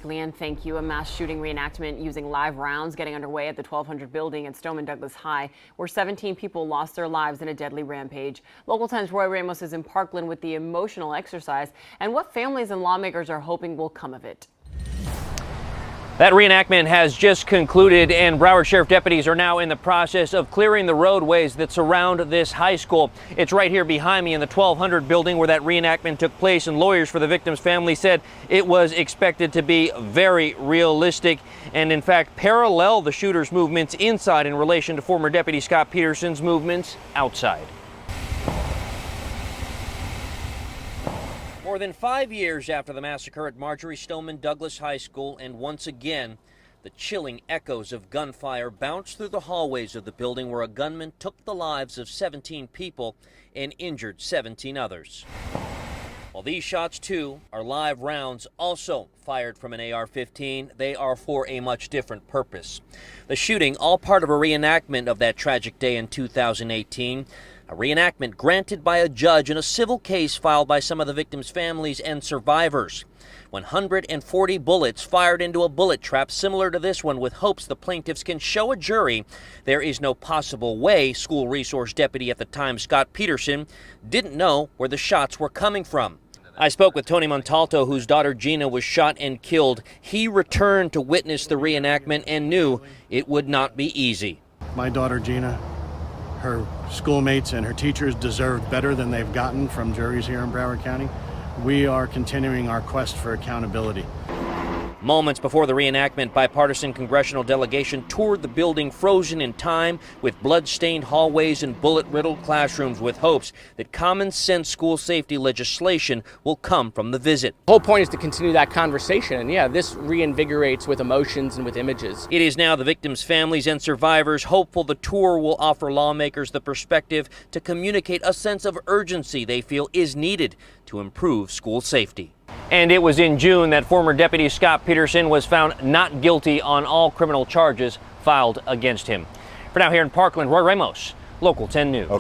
Leanne, thank you. A mass shooting reenactment using live rounds getting underway at the 1200 building at Stoneman Douglas High, where 17 people lost their lives in a deadly rampage. Local 10's Roy Ramos is in Parkland with the emotional exercise and what families and lawmakers are hoping will come of it. That reenactment has just concluded, and Broward Sheriff deputies are now in the process of clearing the roadways that surround this high school. It's right here behind me in the 1200 building where that reenactment took place, and lawyers for the victim's family said it was expected to be very realistic and, in fact, parallel the shooter's movements inside in relation to former Deputy Scott Peterson's movements outside. More than 5 years after the massacre at Marjorie Stoneman Douglas High School, and once again, the chilling echoes of gunfire bounced through the hallways of the building where a gunman took the lives of 17 people and injured 17 others. While these shots, too, are live rounds also fired from an AR-15, they are for a much different purpose. The shooting, all part of a reenactment of that tragic day in 2018, a reenactment granted by a judge in a civil case filed by some of the victims' families and survivors. 140 bullets fired into a bullet trap similar to this one, with hopes the plaintiffs can show a jury there is no possible way school resource deputy at the time, Scott Peterson, didn't know where the shots were coming from. I spoke with Tony Montalto, whose daughter Gina was shot and killed. He returned to witness the reenactment and knew it would not be easy. My daughter Gina, her schoolmates and her teachers deserved better than they've gotten from juries here in Broward County. We are continuing our quest for accountability. Moments before the reenactment, bipartisan congressional delegation toured the building, frozen in time, with blood-stained hallways and bullet-riddled classrooms, with hopes that common-sense school safety legislation will come from the visit. The whole point is to continue that conversation, and yeah, this reinvigorates with emotions and with images. It is now the victims' families and survivors hopeful the tour will offer lawmakers the perspective to communicate a sense of urgency they feel is needed to improve school safety. And it was in June that former Deputy Scott Peterson was found not guilty on all criminal charges filed against him. For now, here in Parkland, Roy Ramos, Local 10 News. Okay.